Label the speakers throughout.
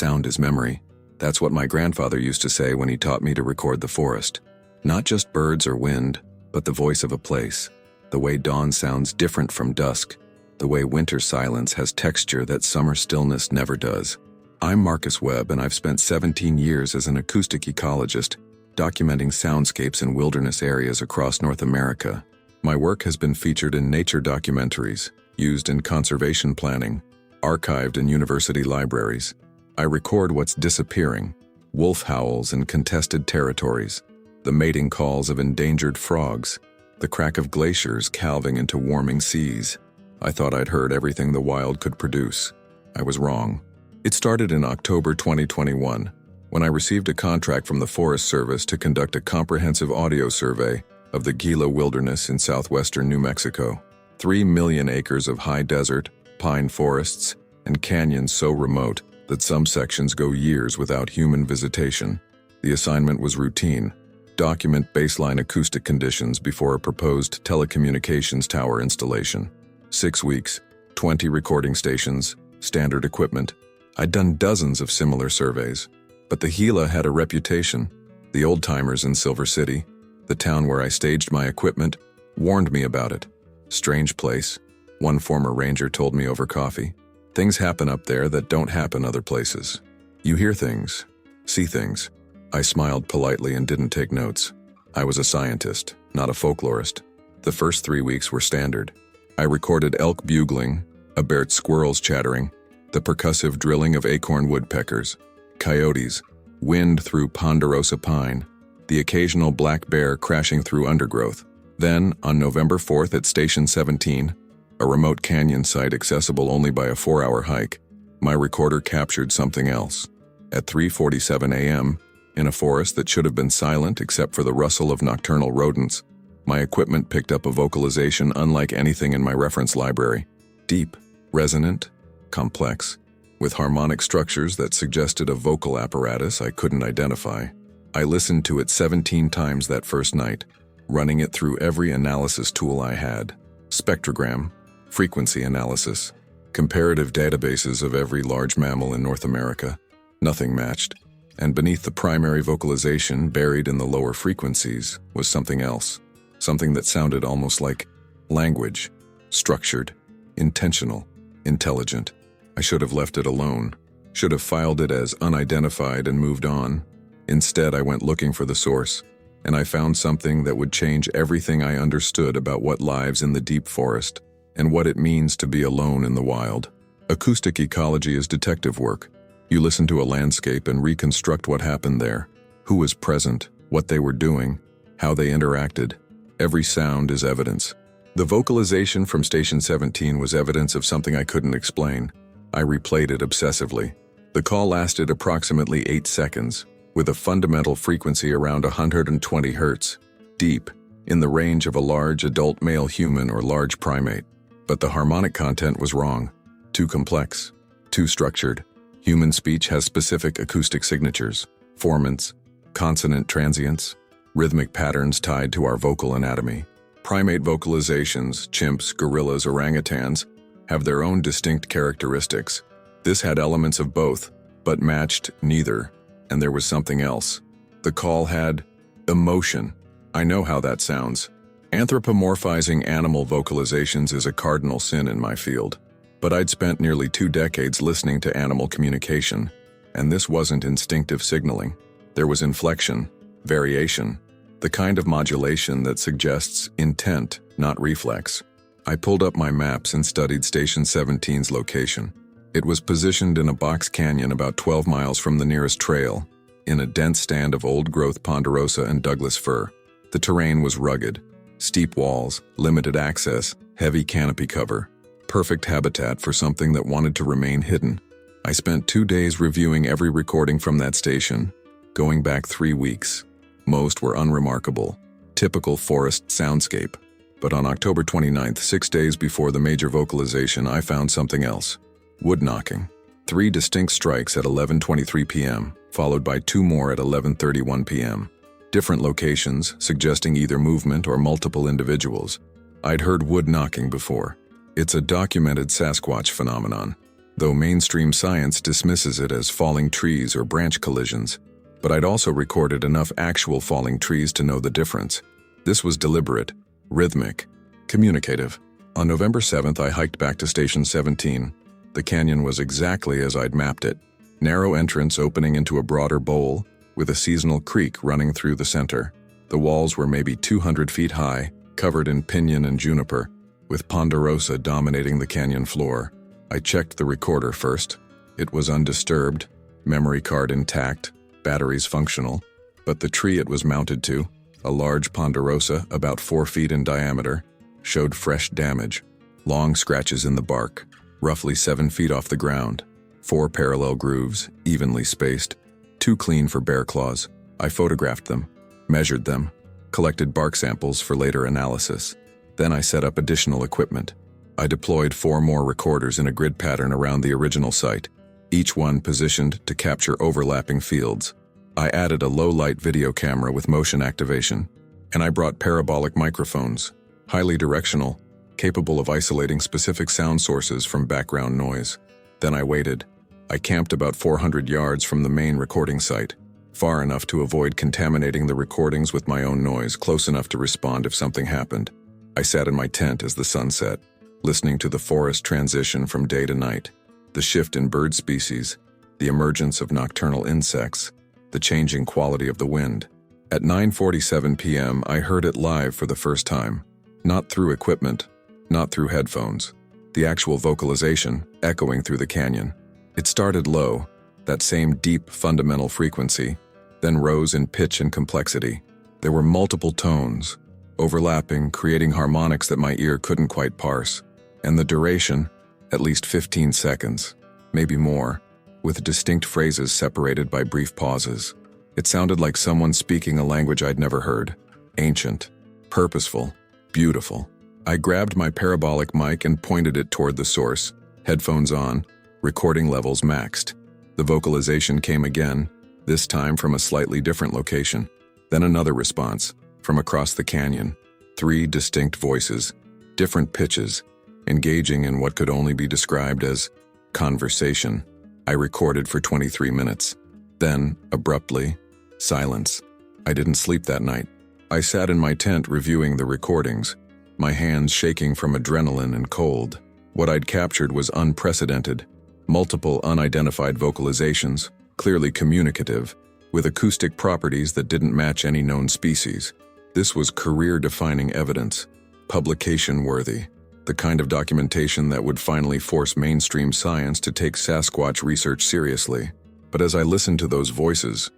Speaker 1: Sound is memory. That's what my grandfather used to say when he taught me to record the forest. Not just birds or wind, but the voice of a place. The way dawn sounds different from dusk. The way winter silence has texture that summer stillness never does. I'm Marcus Webb, and I've spent 17 years as an acoustic ecologist, documenting soundscapes in wilderness areas across North America. My work has been featured in nature documentaries, used in conservation planning, archived in university libraries. I record what's disappearing, wolf howls in contested territories, the mating calls of endangered frogs, the crack of glaciers calving into warming seas. I thought I'd heard everything the wild could produce. I was wrong. It started in October 2021, when I received a contract from the Forest Service to conduct a comprehensive audio survey of the Gila Wilderness in southwestern New Mexico. 3 million acres of high desert, pine forests, and canyons so remote that some sections go years without human visitation. The assignment was routine: document baseline acoustic conditions before a proposed telecommunications tower installation. 6 weeks, 20 recording stations, standard equipment. I'd done dozens of similar surveys, but the Gila had a reputation. The old-timers in Silver City, the town where I staged my equipment, warned me about it. Strange place, one former ranger told me over coffee. Things happen up there that don't happen other places. You hear things, see things. I smiled politely and didn't take notes. I was a scientist, not a folklorist. The first 3 weeks were standard. I recorded elk bugling, Abert squirrels chattering, the percussive drilling of acorn woodpeckers, coyotes, wind through ponderosa pine, the occasional black bear crashing through undergrowth. Then, on November 4th at Station 17, a remote canyon site accessible only by a 4-hour hike, my recorder captured something else. At 3:47 a.m., in a forest that should have been silent except for the rustle of nocturnal rodents, my equipment picked up a vocalization unlike anything in my reference library. Deep, resonant, complex, with harmonic structures that suggested a vocal apparatus I couldn't identify. I listened to it 17 times that first night, running it through every analysis tool I had: spectrogram, frequency analysis, comparative databases of every large mammal in North America. Nothing matched, and beneath the primary vocalization, buried in the lower frequencies, was something else, something that sounded almost like language, structured, intentional, intelligent. I should have left it alone, should have filed it as unidentified and moved on. Instead, I went looking for the source, and I found something that would change everything I understood about what lives in the deep forest and what it means to be alone in the wild. Acoustic ecology is detective work. You listen to a landscape and reconstruct what happened there, who was present, what they were doing, how they interacted. Every sound is evidence. The vocalization from Station 17 was evidence of something I couldn't explain. I replayed it obsessively. The call lasted approximately 8 seconds, with a fundamental frequency around 120 Hz, deep, in the range of a large adult male human or large primate. But the harmonic content was wrong. Too complex, too structured. Human speech has specific acoustic signatures: formants, consonant transients, rhythmic patterns tied to our vocal anatomy. Primate vocalizations, chimps, gorillas, orangutans, have their own distinct characteristics. This had elements of both, but matched neither, and there was something else. The call had emotion. I know how that sounds. Anthropomorphizing animal vocalizations is a cardinal sin in my field, but I'd spent nearly 2 decades listening to animal communication, and this wasn't instinctive signaling. There was inflection, variation, the kind of modulation that suggests intent, not reflex. I pulled up my maps and studied Station 17's location. It was positioned in a box canyon about 12 miles from the nearest trail, in a dense stand of old-growth ponderosa and Douglas fir. The terrain was rugged: steep walls, limited access, heavy canopy cover. Perfect habitat for something that wanted to remain hidden. I spent 2 days reviewing every recording from that station, going back 3 weeks. Most were unremarkable, typical forest soundscape. But on October 29th, 6 days before the major vocalization, I found something else. Wood knocking. 3 distinct strikes at 11:23 p.m., followed by 2 more at 11:31 p.m. Different locations, suggesting either movement or multiple individuals. I'd heard wood knocking before. It's a documented Sasquatch phenomenon. though mainstream science dismisses it as falling trees or branch collisions. But I'd also recorded enough actual falling trees to know the difference. This was deliberate, rhythmic, communicative. On November 7th, I hiked back to Station 17. The canyon was exactly as I'd mapped it. Narrow entrance opening into a broader bowl, with a seasonal creek running through the center. The walls were maybe 200 feet high, covered in pinyon and juniper, with ponderosa dominating the canyon floor. I checked the recorder first. It was undisturbed, memory card intact, batteries functional, but the tree it was mounted to, a large ponderosa about 4 feet in diameter, showed fresh damage. Long scratches in the bark, roughly 7 feet off the ground. 4 parallel grooves, evenly spaced, too clean for bear claws. I photographed them, measured them, collected bark samples for later analysis. Then I set up additional equipment. I deployed 4 more recorders in a grid pattern around the original site, each one positioned to capture overlapping fields. I added a low-light video camera with motion activation, and I brought parabolic microphones, highly directional, capable of isolating specific sound sources from background noise. Then I waited. I camped about 400 yards from the main recording site, far enough to avoid contaminating the recordings with my own noise, close enough to respond if something happened. I sat in my tent as the sun set, listening to the forest transition from day to night, the shift in bird species, the emergence of nocturnal insects, the changing quality of the wind. At 9:47 p.m., I heard it live for the first time. Not through equipment, not through headphones. The actual vocalization, echoing through the canyon. It started low, that same deep, fundamental frequency, then rose in pitch and complexity. There were multiple tones, overlapping, creating harmonics that my ear couldn't quite parse. And the duration, at least 15 seconds, maybe more, with distinct phrases separated by brief pauses. It sounded like someone speaking a language I'd never heard. Ancient, purposeful, beautiful. I grabbed my parabolic mic and pointed it toward the source, headphones on, recording levels maxed. The vocalization came again, this time from a slightly different location. Then another response, from across the canyon. 3 distinct voices, different pitches, engaging in what could only be described as conversation. I recorded for 23 minutes. Then, abruptly, silence. I didn't sleep that night. I sat in my tent reviewing the recordings, my hands shaking from adrenaline and cold. What I'd captured was unprecedented. Multiple unidentified vocalizations, clearly communicative, with acoustic properties that didn't match any known species. This was career-defining evidence, publication-worthy, the kind of documentation that would finally force mainstream science to take Sasquatch research seriously. But as I listened to those voices,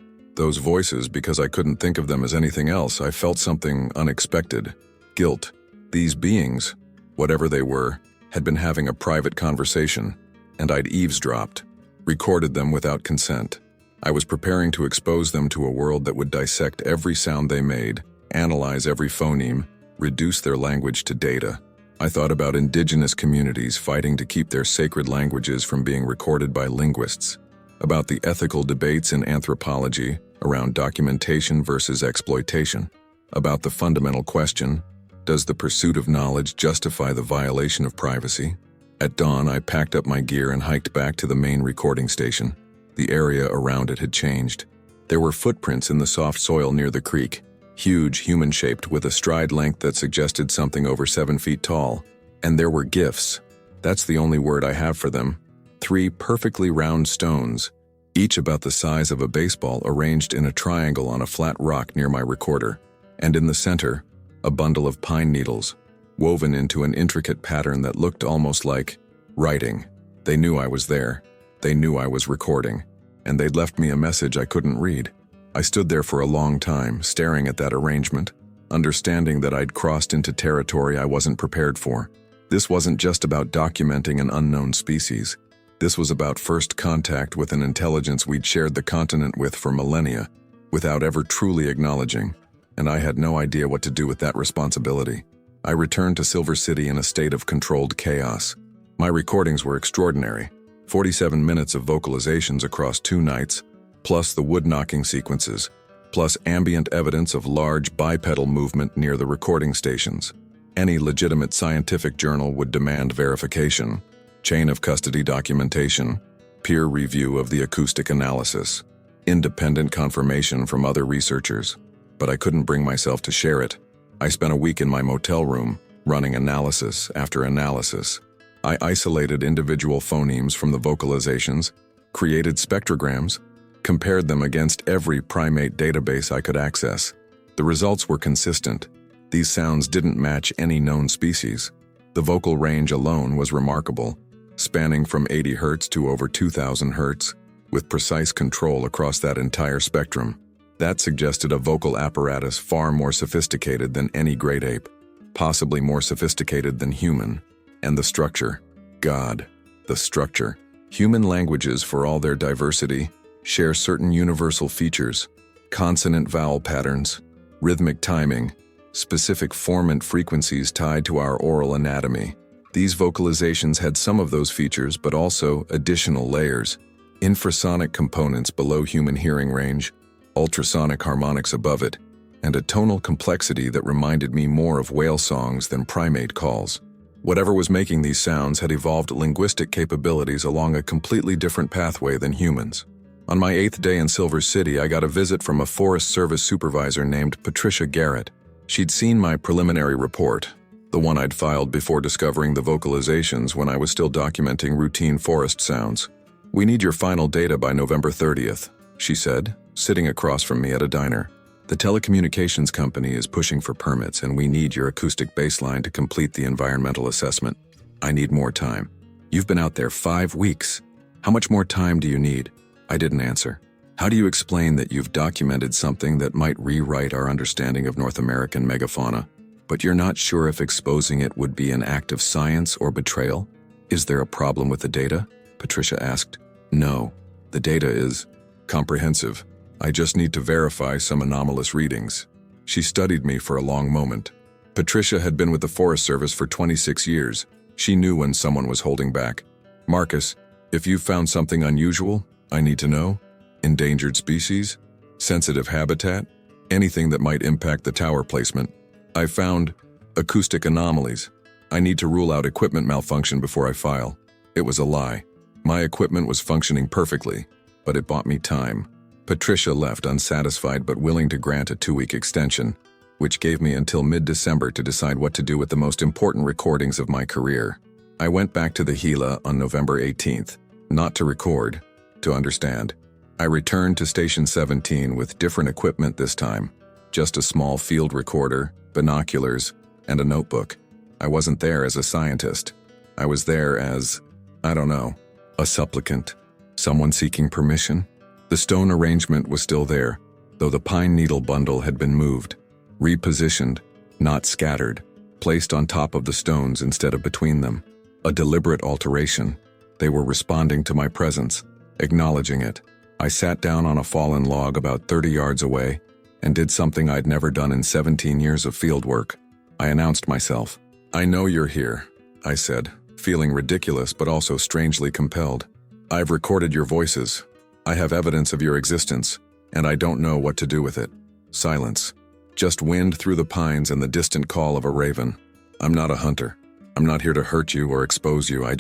Speaker 1: because I couldn't think of them as anything else, I felt something unexpected. Guilt. These beings, whatever they were, had been having a private conversation, and I'd eavesdropped, recorded them without consent. I was preparing to expose them to a world that would dissect every sound they made, analyze every phoneme, reduce their language to data. I thought about indigenous communities fighting to keep their sacred languages from being recorded by linguists, about the ethical debates in anthropology around documentation versus exploitation, about the fundamental question, does the pursuit of knowledge justify the violation of privacy? At dawn, I packed up my gear and hiked back to the main recording station. The area around it had changed. There were footprints in the soft soil near the creek, huge, human-shaped, with a stride length that suggested something over 7 feet tall. And there were gifts. That's the only word I have for them. 3 perfectly round stones, each about the size of a baseball, arranged in a triangle on a flat rock near my recorder. And in the center, a bundle of pine needles, woven into an intricate pattern that looked almost like writing. They knew I was there. They knew I was recording. And they'd left me a message I couldn't read. I stood there for a long time, staring at that arrangement, understanding that I'd crossed into territory I wasn't prepared for. This wasn't just about documenting an unknown species. This was about first contact with an intelligence we'd shared the continent with for millennia, without ever truly acknowledging, and I had no idea what to do with that responsibility. I returned to Silver City in a state of controlled chaos. My recordings were extraordinary. 47 minutes of vocalizations across 2 nights, plus the wood-knocking sequences, plus ambient evidence of large bipedal movement near the recording stations. Any legitimate scientific journal would demand verification. chain of custody documentation, peer review of the acoustic analysis, independent confirmation from other researchers. But I couldn't bring myself to share it. I spent a week in my motel room, running analysis after analysis. I isolated individual phonemes from the vocalizations, created spectrograms, compared them against every primate database I could access. The results were consistent. These sounds didn't match any known species. The vocal range alone was remarkable, spanning from 80 Hz to over 2000 Hz, with precise control across that entire spectrum. That suggested a vocal apparatus far more sophisticated than any great ape, possibly more sophisticated than human. And the structure. God, the structure. Human languages, for all their diversity, share certain universal features: consonant-vowel patterns, rhythmic timing, specific formant frequencies tied to our oral anatomy. These vocalizations had some of those features, but also additional layers: infrasonic components below human hearing range, ultrasonic harmonics above it, and a tonal complexity that reminded me more of whale songs than primate calls. Whatever was making these sounds had evolved linguistic capabilities along a completely different pathway than humans. On my 8th day in Silver City, I got a visit from a Forest Service supervisor named Patricia Garrett. She'd seen my preliminary report, the one I'd filed before discovering the vocalizations when I was still documenting routine forest sounds. "We need your final data by November 30th, she said, sitting across from me at a diner. "The telecommunications company is pushing for permits, and we need your acoustic baseline to complete the environmental assessment. I need more time." "You've been out there 5 weeks. How much more time do you need?" I didn't answer. "How do you explain that you've documented something that might rewrite our understanding of North American megafauna, but you're not sure if exposing it would be an act of science or betrayal? Is there a problem with the data?" Patricia asked. "No, the data is comprehensive. I just need to verify some anomalous readings." She studied me for a long moment. Patricia had been with the Forest Service for 26 years. She knew when someone was holding back. "Marcus, if you've found something unusual, I need to know. Endangered species? Sensitive habitat? Anything that might impact the tower placement. I found acoustic anomalies. I need to rule out equipment malfunction before I file." It was a lie. My equipment was functioning perfectly, but it bought me time. Patricia left unsatisfied but willing to grant a 2-week extension, which gave me until mid-December to decide what to do with the most important recordings of my career. I went back to the Gila on November 18th, not to record, to understand. I returned to Station 17 with different equipment this time, just a small field recorder, binoculars, and a notebook. I wasn't there as a scientist. I was there as, I don't know, a supplicant, someone seeking permission. The stone arrangement was still there, though the pine needle bundle had been moved, repositioned, not scattered, placed on top of the stones instead of between them. A deliberate alteration. They were responding to my presence, acknowledging it. I sat down on a fallen log about 30 yards away and did something I'd never done in 17 years of field work. I announced myself. "I know you're here," I said, feeling ridiculous but also strangely compelled. "I've recorded your voices. I have evidence of your existence, and I don't know what to do with it." Silence. Just wind through the pines and the distant call of a raven. "I'm not a hunter. I'm not here to hurt you or expose you. I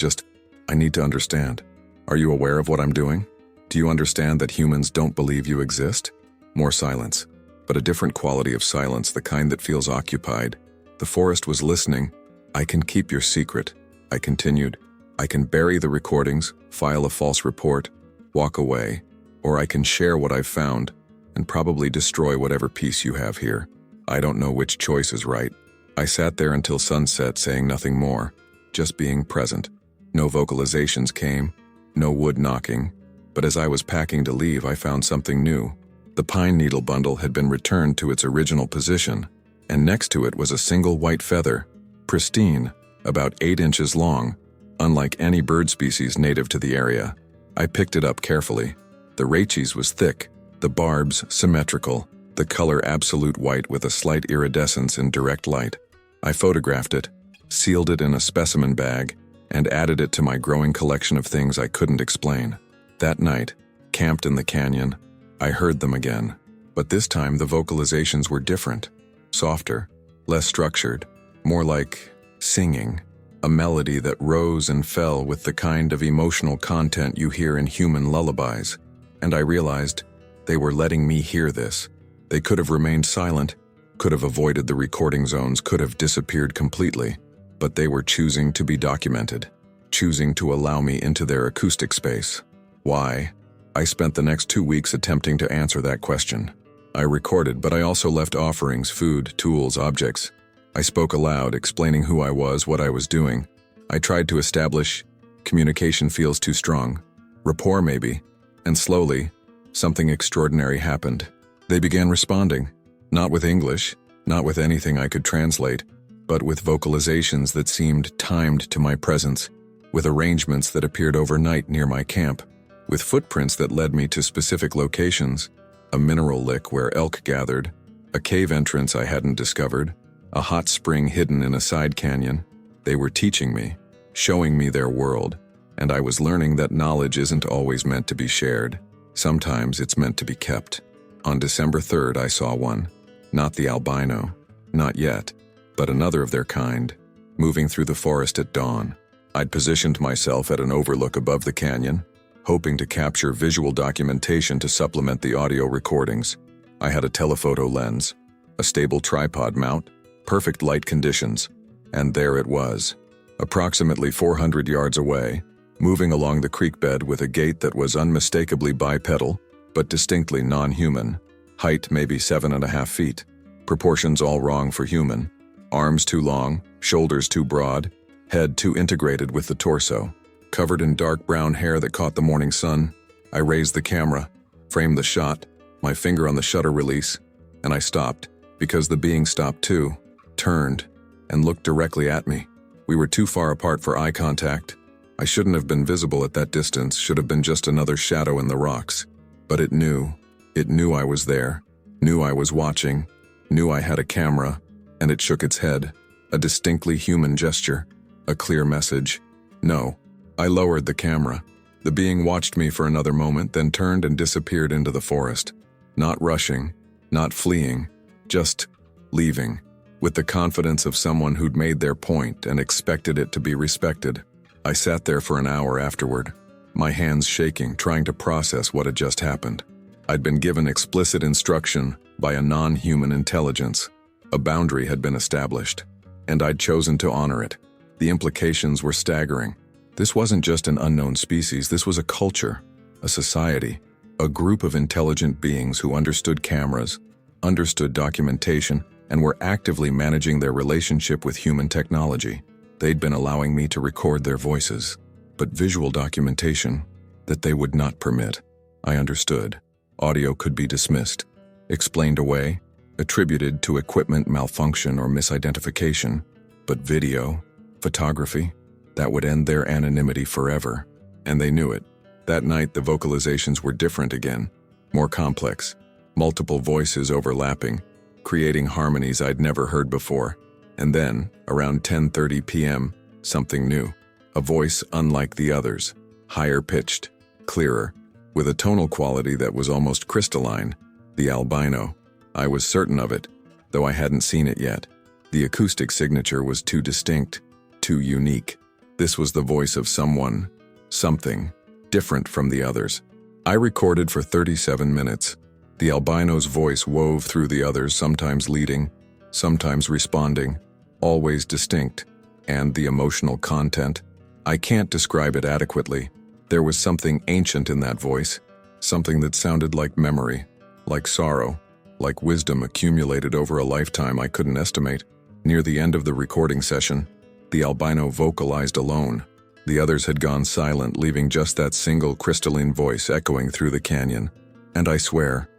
Speaker 1: need to understand. Are you aware of what I'm doing? Do you understand that humans don't believe you exist?" More silence, but a different quality of silence, the kind that feels occupied. The forest was listening. "I can keep your secret," I continued. "I can bury the recordings, file a false report, walk away, or I can share what I've found and probably destroy whatever piece you have here. I don't know which choice is right." I sat there until sunset, saying nothing more, just being present. No vocalizations came, no wood knocking, but as I was packing to leave, I found something new. The pine needle bundle had been returned to its original position, and next to it was a single white feather, pristine, about 8 inches long, unlike any bird species native to the area. I picked it up carefully. The rachis was thick, the barbs symmetrical, the color absolute white with a slight iridescence in direct light. I photographed it, sealed it in a specimen bag, and added it to my growing collection of things I couldn't explain. That night, camped in the canyon, I heard them again, but this time the vocalizations were different, softer, less structured, more like singing. a melody that rose and fell with the kind of emotional content you hear in human lullabies, and I realized they were letting me hear this. They could have remained silent, could have avoided the recording zones, could have disappeared completely, but they were choosing to be documented, choosing to allow me into their acoustic space. Why? I spent the next 2 weeks attempting to answer that question. I recorded, but I also left offerings, food, tools, objects. I spoke aloud, explaining who I was, what I was doing. I tried to establish communication feels too strong, rapport maybe, and slowly, something extraordinary happened. They began responding, not with English, not with anything I could translate, but with vocalizations that seemed timed to my presence, with arrangements that appeared overnight near my camp, with footprints that led me to specific locations, a mineral lick where elk gathered, a cave entrance I hadn't discovered, a hot spring hidden in a side canyon. They were teaching me, showing me their world, and I was learning that knowledge isn't always meant to be shared. Sometimes it's meant to be kept. On December 3rd, I saw one. Not the albino, not yet, but another of their kind, moving through the forest at dawn. I'd positioned myself at an overlook above the canyon, hoping to capture visual documentation to supplement the audio recordings. I had a telephoto lens, a stable tripod mount, perfect light conditions, and there it was, approximately 400 yards away, moving along the creek bed with a gait that was unmistakably bipedal, but distinctly non-human. Height maybe 7.5 feet, proportions all wrong for human, arms too long, shoulders too broad, head too integrated with the torso. Covered in dark brown hair that caught the morning sun, I raised the camera, framed the shot, my finger on the shutter release, and I stopped, because the being stopped too, turned, and looked directly at me. We were too far apart for eye contact. I shouldn't have been visible at that distance, should have been just another shadow in the rocks. But it knew I was there, knew I was watching, knew I had a camera, and it shook its head, a distinctly human gesture, a clear message. No. I lowered the camera. The being watched me for another moment, then turned and disappeared into the forest. Not rushing, not fleeing, just leaving, with the confidence of someone who'd made their point and expected it to be respected. I sat there for an hour afterward, my hands shaking, trying to process what had just happened. I'd been given explicit instruction by a non-human intelligence. A boundary had been established, and I'd chosen to honor it. The implications were staggering. This wasn't just an unknown species, this was a culture, a society, a group of intelligent beings who understood cameras, understood documentation, and were actively managing their relationship with human technology. They'd been allowing me to record their voices, but visual documentation that they would not permit. I understood. Audio could be dismissed, explained away, attributed to equipment malfunction or misidentification, but video, photography, that would end their anonymity forever, and they knew it. That night, the vocalizations were different again, more complex, multiple voices overlapping, creating harmonies I'd never heard before. And then, around 10:30 p.m., something new, a voice unlike the others, higher pitched, clearer, with a tonal quality that was almost crystalline. The albino. I was certain of it, though I hadn't seen it yet. The acoustic signature was too distinct, too unique. This was the voice of someone, something, different from the others. I recorded for 37 minutes. The albino's voice wove through the others, sometimes leading, sometimes responding, always distinct. And the emotional content, I can't describe it adequately. There was something ancient in that voice, something that sounded like memory, like sorrow, like wisdom accumulated over a lifetime I couldn't estimate. Near the end of the recording session, the albino vocalized alone. The others had gone silent, leaving just that single crystalline voice echoing through the canyon. And I swear,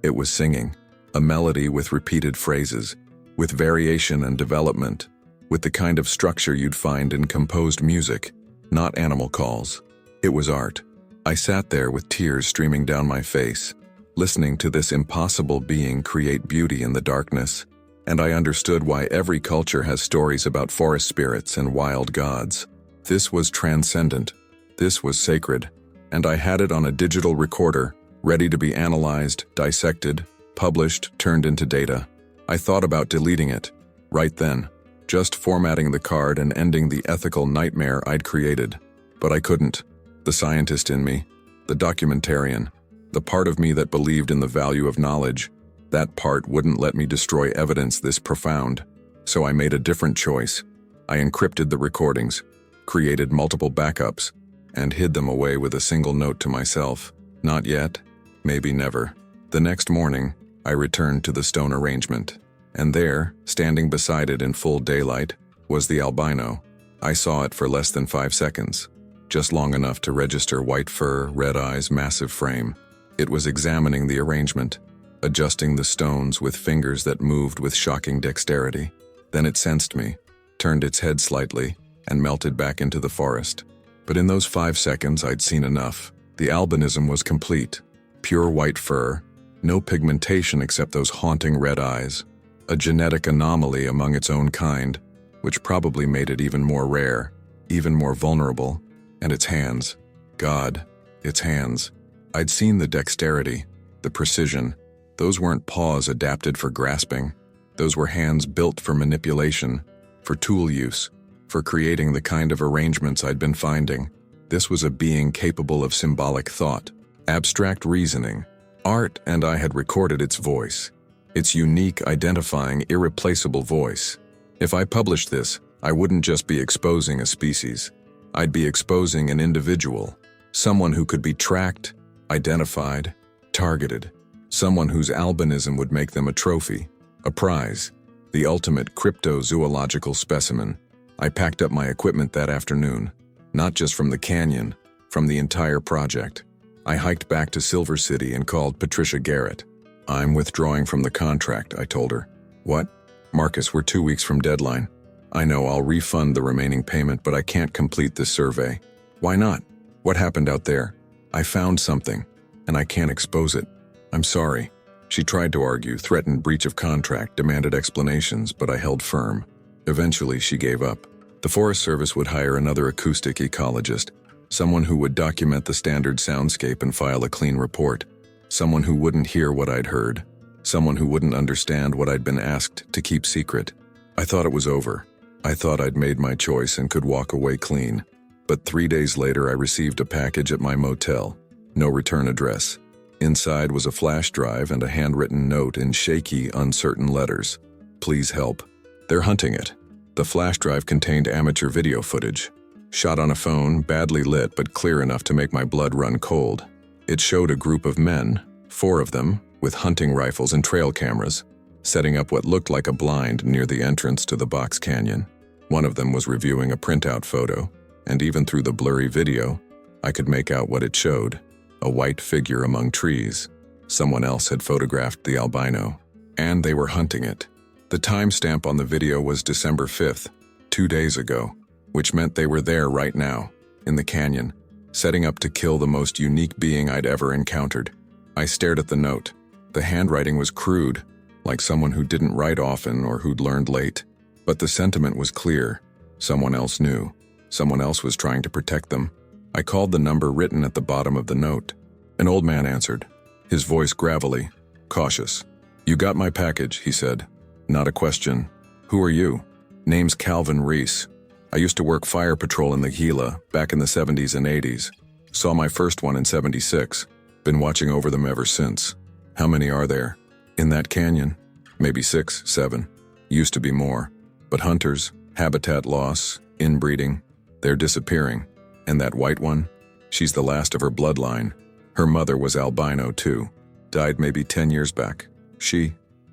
Speaker 1: it was singing. A melody with repeated phrases, with variation and development, with the kind of structure you'd find in composed music, not animal calls. It was art. I sat there with tears streaming down my face, listening to this impossible being create beauty in the darkness. And I understood why every culture has stories about forest spirits and wild gods. This was transcendent. This was sacred. And I had it on a digital recorder, ready to be analyzed, dissected, published, turned into data. I thought about deleting it. Right then. just formatting the card and ending the ethical nightmare I'd created. But I couldn't. The scientist in me, the documentarian, the part of me that believed in the value of knowledge, that part wouldn't let me destroy evidence this profound. So I made a different choice. I encrypted the recordings, created multiple backups, and hid them away with a single note to myself. Not yet, maybe never. The next morning, I returned to the stone arrangement, and there, standing beside it in full daylight, was the albino. I saw it for less than 5 seconds, just long enough to register white fur, red eyes, massive frame. It was examining the arrangement, adjusting the stones with fingers that moved with shocking dexterity. Then it sensed me, turned its head slightly, and melted back into the forest. But in those 5 seconds, I'd seen enough. The albinism was complete. Pure white fur, no pigmentation except those haunting red eyes. A genetic anomaly among its own kind, which probably made it even more rare, even more vulnerable. And its hands. God, its hands. I'd seen the dexterity, the precision. Those weren't paws adapted for grasping. Those were hands built for manipulation, for tool use, for creating the kind of arrangements I'd been finding. This was a being capable of symbolic thought, abstract reasoning. Art and I had recorded its voice, its unique, identifying, irreplaceable voice. If I published this, I wouldn't just be exposing a species. I'd be exposing an individual, someone who could be tracked, identified, targeted, someone whose albinism would make them a trophy, a prize, the ultimate cryptozoological specimen. I packed up my equipment that afternoon, not just from the canyon, from the entire project. I hiked back to Silver City and called Patricia Garrett. "I'm withdrawing from the contract," I told her. "What?" "Marcus, we're 2 weeks from deadline. I know I'll refund the remaining payment, but I can't complete this survey." "Why not? What happened out there?" "I found something, and I can't expose it." "I'm sorry." She tried to argue, threatened breach of contract, demanded explanations, but I held firm. Eventually, she gave up. The Forest Service would hire another acoustic ecologist, someone who would document the standard soundscape and file a clean report, someone who wouldn't hear what I'd heard, someone who wouldn't understand what I'd been asked to keep secret. I thought it was over. I thought I'd made my choice and could walk away clean. But 3 days later, I received a package at my motel. No return address. Inside was a flash drive and a handwritten note in shaky, uncertain letters. "Please help. They're hunting it." The flash drive contained amateur video footage, shot on a phone, badly lit but clear enough to make my blood run cold. It showed a group of men, 4 of them, with hunting rifles and trail cameras, setting up what looked like a blind near the entrance to the box canyon. One of them was reviewing a printout photo, and even through the blurry video, I could make out what it showed. A white figure among trees. Someone else had photographed the albino, and they were hunting it. The timestamp on the video was December 5th, 2 days ago, which meant they were there right now, in the canyon, setting up to kill the most unique being I'd ever encountered. I stared at the note. The handwriting was crude, like someone who didn't write often or who'd learned late. But the sentiment was clear. Someone else knew. Someone else was trying to protect them. I called the number written at the bottom of the note. An old man answered, his voice gravelly, cautious. "You got my package," he said. "Not a question. Who are you?" "Name's Calvin Reese. I used to work fire patrol in the Gila back in the 70s and 80s. Saw my first one in 76. Been watching over them ever since." "How many are there?" "In that canyon? Maybe 6, 7. Used to be more. But hunters, habitat loss, inbreeding, they're disappearing. And that white one? She's the last of her bloodline. Her mother was albino too. Died maybe 10 years back.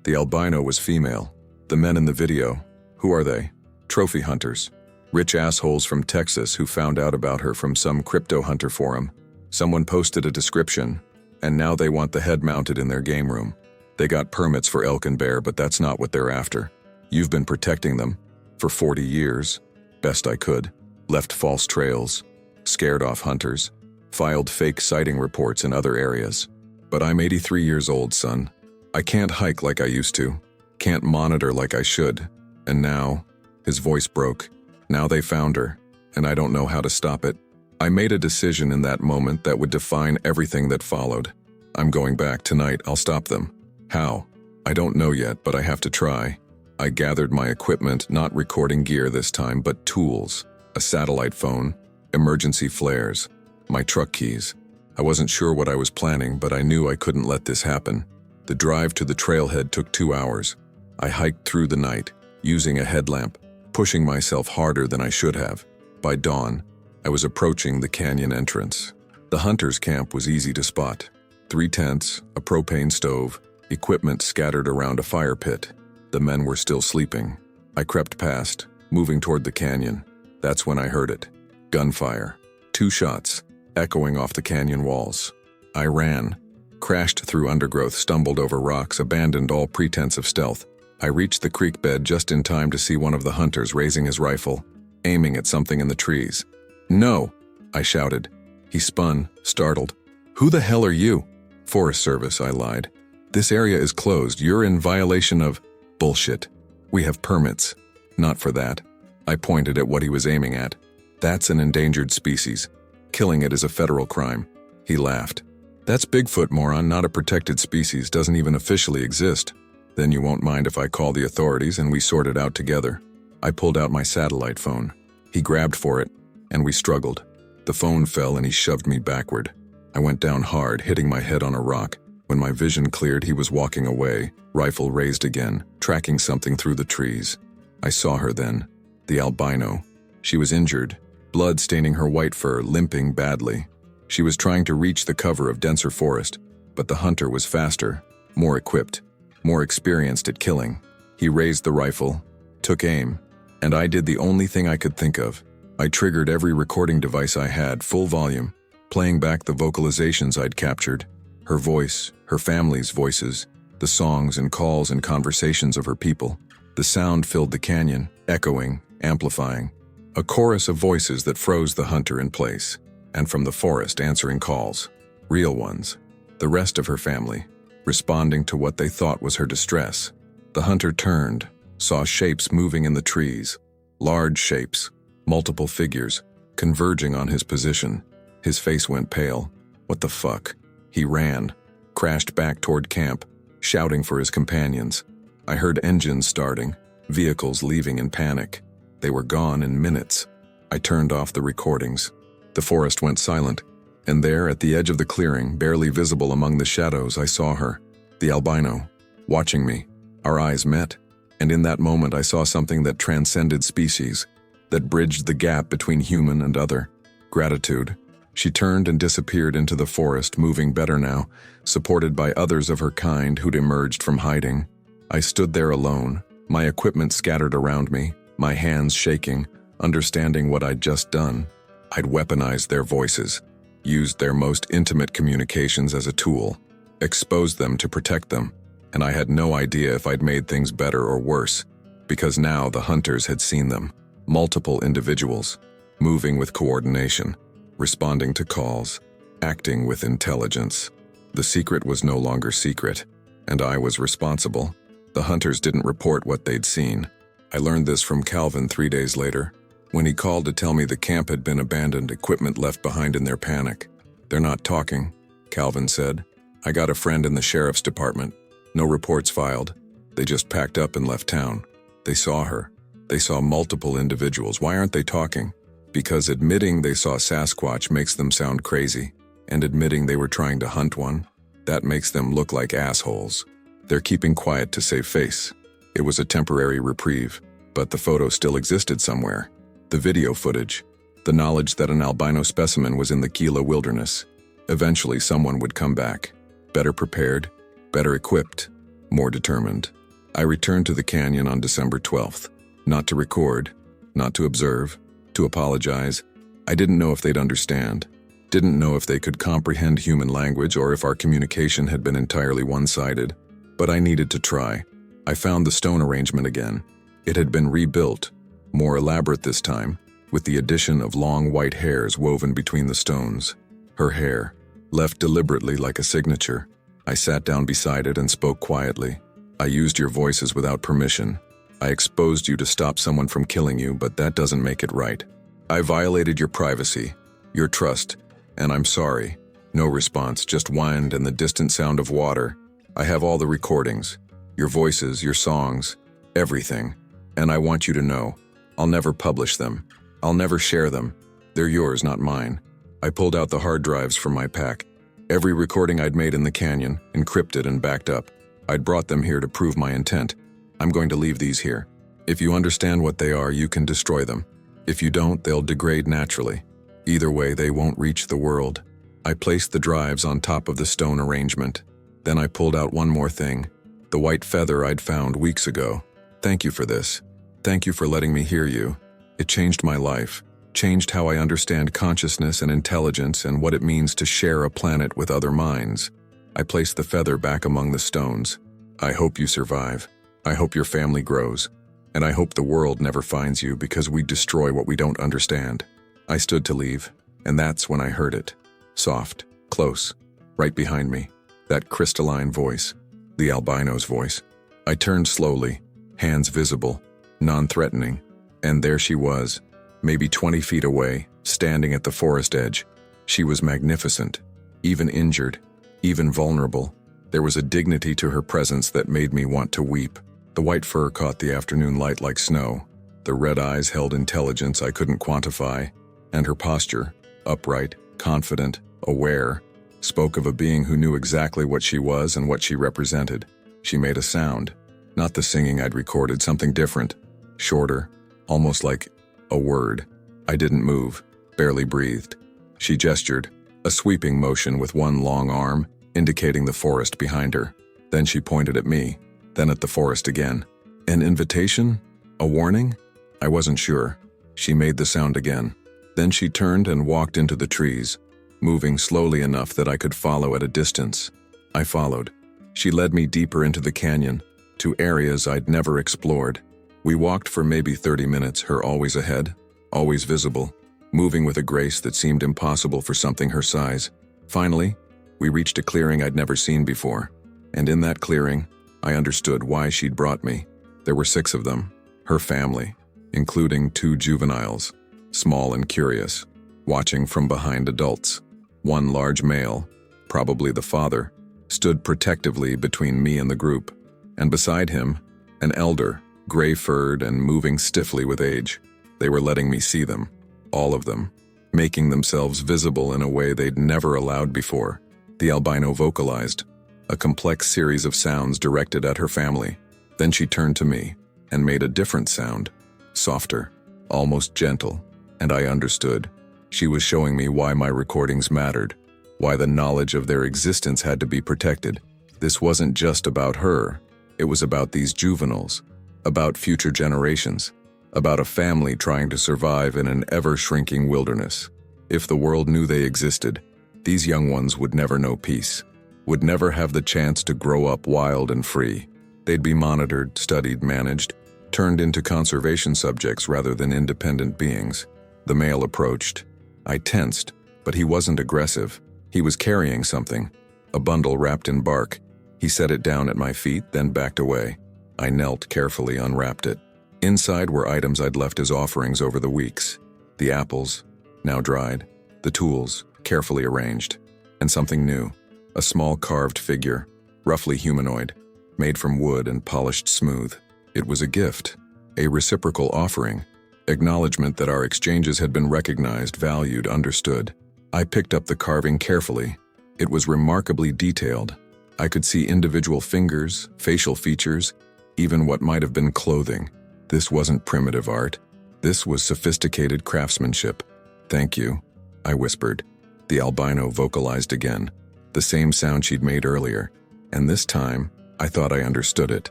Speaker 1: The albino was female. The men in the video, who are they? Trophy hunters. Rich assholes from Texas who found out about her from some crypto hunter forum. Someone posted a description, and now they want the head mounted in their game room. They got permits for elk and bear, but that's not what they're after. You've been protecting them for 40 years. Best I could. Left false trails. Scared off hunters. Filed fake sighting reports in other areas. But I'm 83 years old, son. I can't hike like I used to. Can't monitor like I should. And now," his voice broke, "now they found her, and I don't know how to stop it." I made a decision in that moment that would define everything that followed. I'm going back tonight. I'll stop them. How? I don't know yet, but I have to try. I gathered my equipment, not recording gear this time, but tools, a satellite phone, emergency flares, my truck keys. I wasn't sure what I was planning, but I knew I couldn't let this happen. The drive to the trailhead took 2 hours. I hiked through the night, using a headlamp, pushing myself harder than I should have. By dawn, I was approaching the canyon entrance. The hunters' camp was easy to spot. 3 tents, a propane stove, equipment scattered around a fire pit. The men were still sleeping. I crept past, moving toward the canyon. That's when I heard it. Gunfire. 2 shots, echoing off the canyon walls. I ran, crashed through undergrowth, stumbled over rocks, abandoned all pretense of stealth. I reached the creek bed just in time to see one of the hunters raising his rifle, aiming at something in the trees. "No!" I shouted. He spun, startled. "Who the hell are you?" "Forest Service," I lied. "This area is closed. You're in violation of..." "Bullshit. We have permits." "Not for that." I pointed at what he was aiming at. "That's an endangered species. Killing it is a federal crime." He laughed. "That's Bigfoot, moron, not a protected species, doesn't even officially exist." "Then you won't mind if I call the authorities and we sort it out together." I pulled out my satellite phone. He grabbed for it, and we struggled. The phone fell and he shoved me backward. I went down hard, hitting my head on a rock. When my vision cleared, he was walking away, rifle raised again, tracking something through the trees. I saw her then, the albino. She was injured, blood staining her white fur, limping badly. She was trying to reach the cover of denser forest, but the hunter was faster, more equipped, more experienced at killing. He raised the rifle, took aim, and I did the only thing I could think of. I triggered every recording device I had, full volume, playing back the vocalizations I'd captured. Her voice, her family's voices, the songs and calls and conversations of her people. The sound filled the canyon, echoing, amplifying. A chorus of voices that froze the hunter in place, and from the forest answering calls. Real ones. The rest of her family, responding to what they thought was her distress. The hunter turned, saw shapes moving in the trees. Large shapes, multiple figures, converging on his position. His face went pale. What the fuck? He ran, crashed back toward camp, shouting for his companions. I heard engines starting, vehicles leaving in panic. They were gone in minutes. I turned off the recordings. The forest went silent, and there at the edge of the clearing, barely visible among the shadows, I saw her, the albino, watching me. Our eyes met, and in that moment I saw something that transcended species, that bridged the gap between human and other. Gratitude. She turned and disappeared into the forest, moving better now, supported by others of her kind who'd emerged from hiding. I stood there alone, my equipment scattered around me, my hands shaking, understanding what I'd just done. I'd weaponized their voices, used their most intimate communications as a tool, exposed them to protect them, and I had no idea if I'd made things better or worse, because now the hunters had seen them. Multiple individuals, moving with coordination, responding to calls, acting with intelligence. The secret was no longer secret, and I was responsible. The hunters didn't report what they'd seen. I learned this from Calvin 3 days later, when he called to tell me the camp had been abandoned, equipment left behind in their panic. "They're not talking," Calvin said. "I got a friend in the sheriff's department. No reports filed. They just packed up and left town. They saw her. They saw multiple individuals. Why aren't they talking? Because admitting they saw Sasquatch makes them sound crazy, and admitting they were trying to hunt one, that makes them look like assholes. They're keeping quiet to save face." It was a temporary reprieve, but the photo still existed somewhere. The video footage, the knowledge that an albino specimen was in the Gila wilderness. Eventually someone would come back, better prepared, better equipped, more determined. I returned to the canyon on December 12th, not to record, not to observe, to apologize. I didn't know if they'd understand, didn't know if they could comprehend human language or if our communication had been entirely one-sided, but I needed to try. I found the stone arrangement again. It had been rebuilt, more elaborate this time, with the addition of long white hairs woven between the stones. Her hair, left deliberately like a signature. I sat down beside it and spoke quietly. "I used your voices without permission. I exposed you to stop someone from killing you, but that doesn't make it right. I violated your privacy, your trust, and I'm sorry." No response, just wind and the distant sound of water. "I have all the recordings, your voices, your songs. Everything. And I want you to know, I'll never publish them. I'll never share them. They're yours, not mine. I pulled out the hard drives from my pack. Every recording I'd made in the canyon, encrypted and backed up. I'd brought them here to prove my intent. I'm going to leave these here. If you understand what they are, you can destroy them. If you don't, they'll degrade naturally. Either way, they won't reach the world. I placed the drives on top of the stone arrangement. Then I pulled out one more thing, the white feather I'd found weeks ago. Thank you for this. Thank you for letting me hear you. It changed my life, changed how I understand consciousness and intelligence and what it means to share a planet with other minds. I placed the feather back among the stones. I hope you survive. I hope your family grows. And I hope the world never finds you because we destroy what we don't understand. I stood to leave, and that's when I heard it. Soft, close, right behind me. That crystalline voice, the albino's voice. I turned slowly, hands visible, non-threatening, and there she was, maybe 20 feet away, standing at the forest edge. She was magnificent, even injured, even vulnerable. There was a dignity to her presence that made me want to weep. The white fur caught the afternoon light like snow. The red eyes held intelligence I couldn't quantify, and her posture, upright, confident, aware, spoke of a being who knew exactly what she was and what she represented. She made a sound, not the singing I'd recorded, something different, shorter, almost like a word. I didn't move, barely breathed. She gestured, a sweeping motion with one long arm, indicating the forest behind her. Then she pointed at me, then at the forest again. An invitation? A warning? I wasn't sure. She made the sound again. Then she turned and walked into the trees, moving slowly enough that I could follow at a distance. I followed. She led me deeper into the canyon, to areas I'd never explored. We walked for maybe 30 minutes, her always ahead, always visible, moving with a grace that seemed impossible for something her size. Finally, we reached a clearing I'd never seen before, and in that clearing, I understood why she'd brought me. There were 6 of them, her family, including 2 juveniles, small and curious, watching from behind adults. One large male, probably the father, stood protectively between me and the group, and beside him, an elder, gray-furred and moving stiffly with age. They were letting me see them, all of them, making themselves visible in a way they'd never allowed before. The albino vocalized, a complex series of sounds directed at her family. Then she turned to me and made a different sound, softer, almost gentle, and I understood. She was showing me why my recordings mattered, why the knowledge of their existence had to be protected. This wasn't just about her, it was about these juveniles, about future generations, about a family trying to survive in an ever-shrinking wilderness. If the world knew they existed, these young ones would never know peace, would never have the chance to grow up wild and free. They'd be monitored, studied, managed, turned into conservation subjects rather than independent beings. The male approached. I tensed, but he wasn't aggressive. He was carrying something, a bundle wrapped in bark. He set it down at my feet, then backed away. I knelt, carefully unwrapped it. Inside were items I'd left as offerings over the weeks. The apples, now dried, the tools, carefully arranged, and something new, a small carved figure, roughly humanoid, made from wood and polished smooth. It was a gift, a reciprocal offering, acknowledgement that our exchanges had been recognized, valued, understood. I picked up the carving carefully. It was remarkably detailed. I could see individual fingers, facial features, even what might have been clothing. This wasn't primitive art. This was sophisticated craftsmanship. "Thank you," I whispered. The albino vocalized again, the same sound she'd made earlier, and this time, I thought I understood it.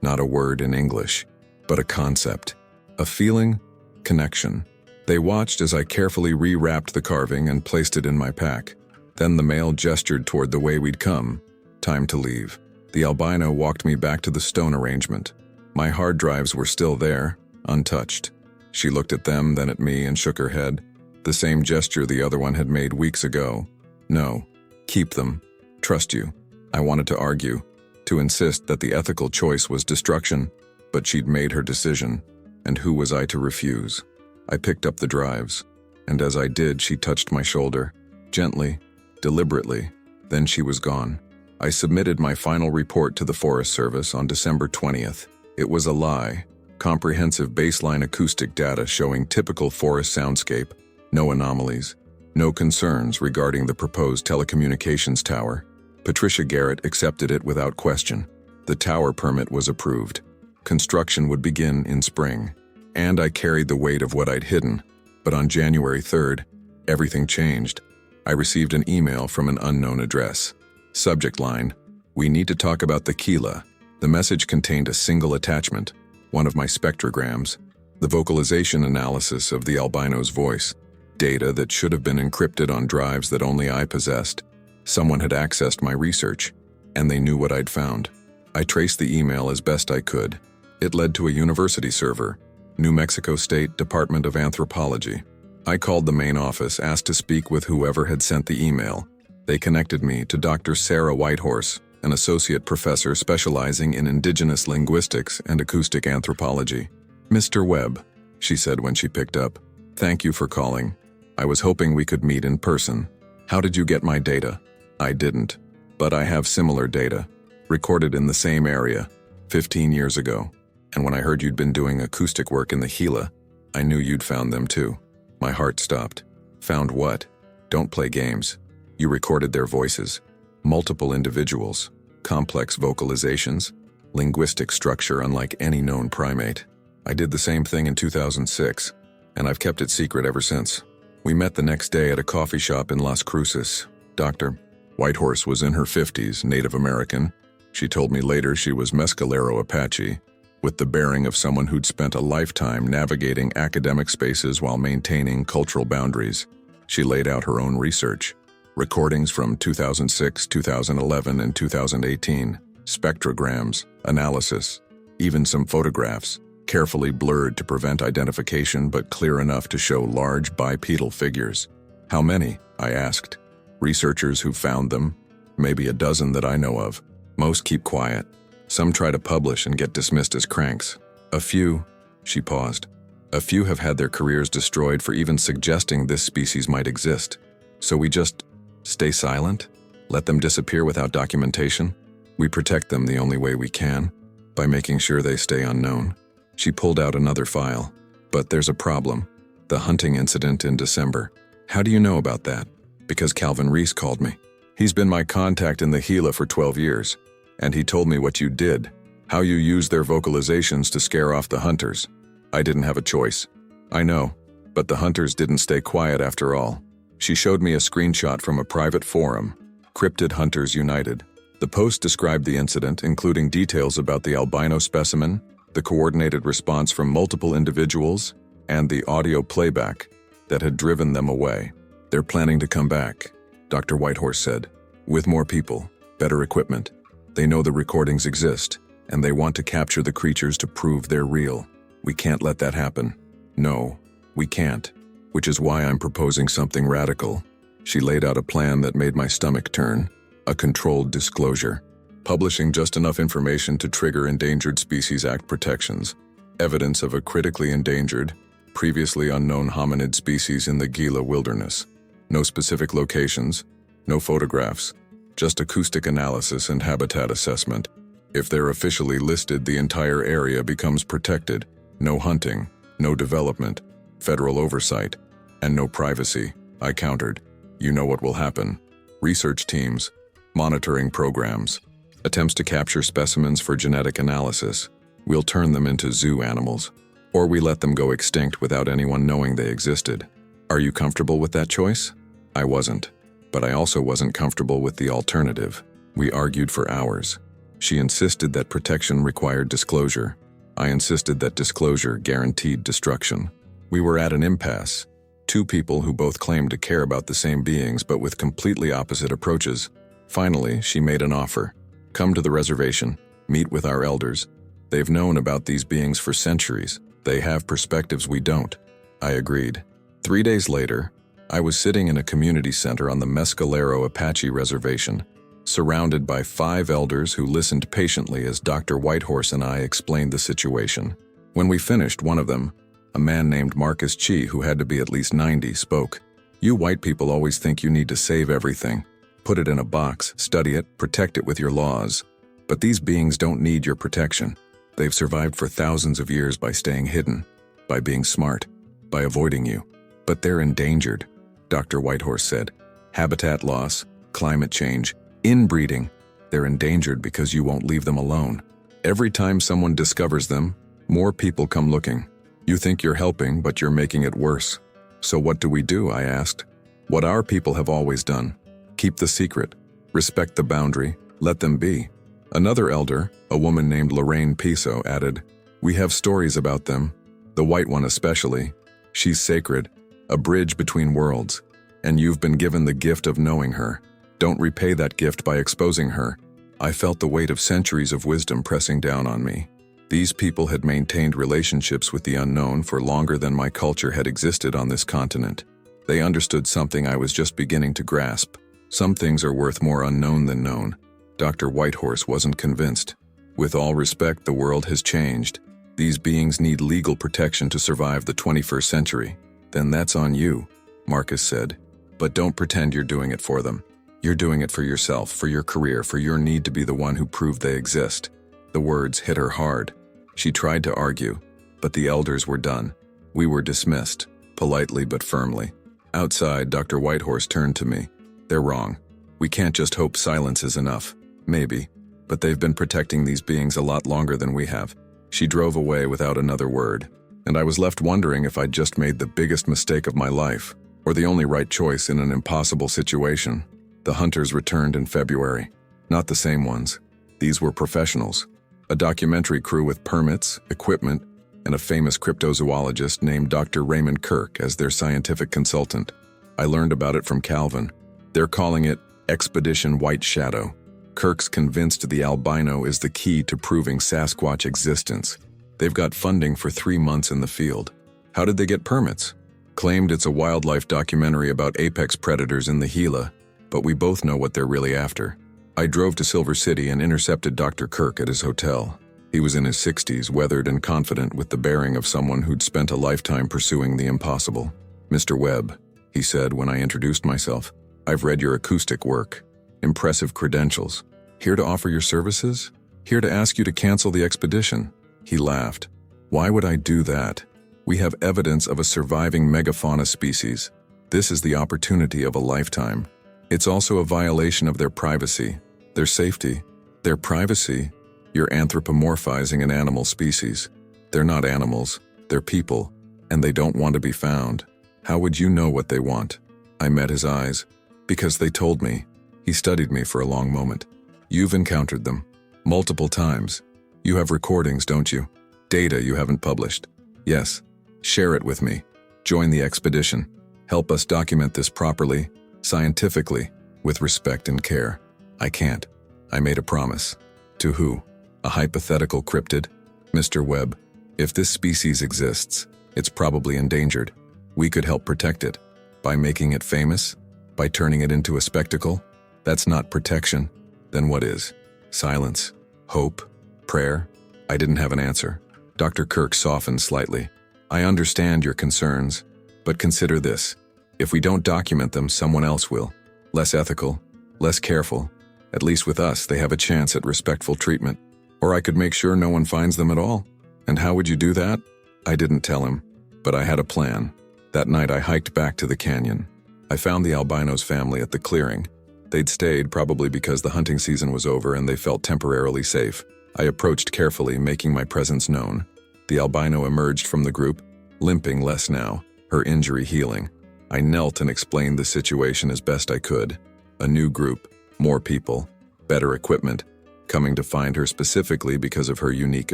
Speaker 1: Not a word in English, but a concept, a feeling, connection. They watched as I carefully rewrapped the carving and placed it in my pack. Then the male gestured toward the way we'd come. Time to leave. The albino walked me back to the stone arrangement. My hard drives were still there, untouched. She looked at them, then at me, and shook her head. The same gesture the other one had made weeks ago. "No, keep them. Trust you." I wanted to argue, to insist that the ethical choice was destruction, but she'd made her decision, and who was I to refuse? I picked up the drives, and as I did, she touched my shoulder, gently, deliberately. Then she was gone. I submitted my final report to the Forest Service on December 20th. It was a lie. Comprehensive baseline acoustic data showing typical forest soundscape, no anomalies, no concerns regarding the proposed telecommunications tower. Patricia Garrett accepted it without question. The tower permit was approved. Construction would begin in spring. And I carried the weight of what I'd hidden. But on January 3rd, everything changed. I received an email from an unknown address. Subject line, "We need to talk about the Gila." The message contained a single attachment, one of my spectrograms, the vocalization analysis of the albino's voice, data that should have been encrypted on drives that only I possessed. Someone had accessed my research, and they knew what I'd found. I traced the email as best I could. It led to a university server, New Mexico State Department of Anthropology. I called the main office, asked to speak with whoever had sent the email. They connected me to Dr. Sarah Whitehorse, an associate professor specializing in indigenous linguistics and acoustic anthropology. "Mr. Webb," she said when she picked up, "thank you for calling. I was hoping we could meet in person. How did you get my data?" "I didn't, but I have similar data, recorded in the same area, 15 years ago. And when I heard you'd been doing acoustic work in the Gila, I knew you'd found them too." My heart stopped. "Found what? Don't play games. You recorded their voices. Multiple individuals, complex vocalizations, linguistic structure unlike any known primate. I did the same thing in 2006, and I've kept it secret ever since." We met the next day at a coffee shop in Las Cruces. Dr. Whitehorse was in her 50s, Native American. She told me later she was Mescalero Apache, with the bearing of someone who'd spent a lifetime navigating academic spaces while maintaining cultural boundaries. She laid out her own research. Recordings from 2006, 2011, and 2018, spectrograms, analysis, even some photographs, carefully blurred to prevent identification but clear enough to show large bipedal figures. "How many?" I asked. "Researchers who found them? Maybe a dozen that I know of. Most keep quiet. Some try to publish and get dismissed as cranks. A few," she paused, "a few have had their careers destroyed for even suggesting this species might exist. So we just stay silent? Let them disappear without documentation? We protect them the only way we can, by making sure they stay unknown." She pulled out another file. "But there's a problem. The hunting incident in December. How do you know about that?" "Because Calvin Reese called me. He's been my contact in the Gila for 12 years. And he told me what you did, how you used their vocalizations to scare off the hunters. I didn't have a choice. I know, but the hunters didn't stay quiet after all." She showed me a screenshot from a private forum, Cryptid Hunters United. The post described the incident, including details about the albino specimen, the coordinated response from multiple individuals, and the audio playback that had driven them away. "They're planning to come back," Dr. Whitehorse said, "with more people, better equipment. They know the recordings exist, and they want to capture the creatures to prove they're real. We can't let that happen. No, we can't. Which is why I'm proposing something radical." She laid out a plan that made my stomach turn. A controlled disclosure. Publishing just enough information to trigger Endangered Species Act protections. Evidence of a critically endangered, previously unknown hominid species in the Gila wilderness. No specific locations, no photographs, just acoustic analysis and habitat assessment. If they're officially listed, the entire area becomes protected. No hunting, no development, federal oversight, and no privacy. I countered. You know what will happen. Research teams, monitoring programs, attempts to capture specimens for genetic analysis. We'll turn them into zoo animals. Or we let them go extinct without anyone knowing they existed. Are you comfortable with that choice? I wasn't. But I also wasn't comfortable with the alternative. We argued for hours. She insisted that protection required disclosure. I insisted that disclosure guaranteed destruction. We were at an impasse. Two people who both claimed to care about the same beings but with completely opposite approaches. Finally, she made an offer. Come to the reservation. Meet with our elders. They've known about these beings for centuries. They have perspectives we don't. I agreed. 3 days later, I was sitting in a community center on the Mescalero Apache Reservation, surrounded by 5 elders who listened patiently as Dr. Whitehorse and I explained the situation. When we finished, one of them, a man named Marcus Chi, who had to be at least 90, spoke. You white people always think you need to save everything. Put it in a box, study it, protect it with your laws. But these beings don't need your protection. They've survived for thousands of years by staying hidden, by being smart, by avoiding you. But they're endangered, Dr. Whitehorse said. Habitat loss, climate change, inbreeding. They're endangered because you won't leave them alone. Every time someone discovers them, more people come looking. You think you're helping, but you're making it worse. So what do? I asked. What our people have always done. Keep the secret. Respect the boundary. Let them be. Another elder, a woman named Lorraine Piso, added, We have stories about them. The white one especially. She's sacred. A bridge between worlds. And you've been given the gift of knowing her. Don't repay that gift by exposing her. I felt the weight of centuries of wisdom pressing down on me. These people had maintained relationships with the unknown for longer than my culture had existed on this continent. They understood something I was just beginning to grasp. Some things are worth more unknown than known. Dr. Whitehorse wasn't convinced. With all respect, the world has changed. These beings need legal protection to survive the 21st century. Then that's on you, Marcus said. But don't pretend you're doing it for them. You're doing it for yourself, for your career, for your need to be the one who proved they exist. The words hit her hard. She tried to argue, but the elders were done. We were dismissed, politely but firmly. Outside, Dr. Whitehorse turned to me. They're wrong. We can't just hope silence is enough. Maybe. But they've been protecting these beings a lot longer than we have. She drove away without another word, and I was left wondering if I'd just made the biggest mistake of my life, or the only right choice in an impossible situation. The hunters returned in February. Not the same ones. These were professionals. A documentary crew with permits, equipment, and a famous cryptozoologist named Dr. Raymond Kirk as their scientific consultant. I learned about it from Calvin. They're calling it Expedition White Shadow. Kirk's convinced the albino is the key to proving Sasquatch existence. They've got funding for 3 months in the field. How did they get permits? Claimed it's a wildlife documentary about apex predators in the Gila, but we both know what they're really after. I drove to Silver City and intercepted Dr. Kirk at his hotel. He was in his 60s, weathered and confident with the bearing of someone who'd spent a lifetime pursuing the impossible. Mr. Webb, he said when I introduced myself, I've read your acoustic work. Impressive credentials. Here to offer your services? Here to ask you to cancel the expedition. He laughed. Why would I do that? We have evidence of a surviving megafauna species. This is the opportunity of a lifetime. It's also a violation of their privacy. Their safety, their privacy. You're anthropomorphizing an animal species. They're not animals, they're people, and they don't want to be found. How would you know what they want? I met his eyes. Because they told me. He studied me for a long moment. You've encountered them. Multiple times. You have recordings, don't you? Data you haven't published. Yes. Share it with me. Join the expedition. Help us document this properly, scientifically, with respect and care. I can't. I made a promise. To who? A hypothetical cryptid? Mr. Webb, if this species exists, it's probably endangered. We could help protect it. By making it famous? By turning it into a spectacle? That's not protection. Then what is? Silence? Hope? Prayer? I didn't have an answer. Dr. Kirk softened slightly. I understand your concerns, but consider this. If we don't document them, someone else will. Less ethical, less careful. At least with us, they have a chance at respectful treatment. Or I could make sure no one finds them at all. And how would you do that? I didn't tell him, but I had a plan. That night I hiked back to the canyon. I found the albino's family at the clearing. They'd stayed probably because the hunting season was over and they felt temporarily safe. I approached carefully, making my presence known. The albino emerged from the group, limping less now, her injury healing. I knelt and explained the situation as best I could. A new group, more people, better equipment, coming to find her specifically because of her unique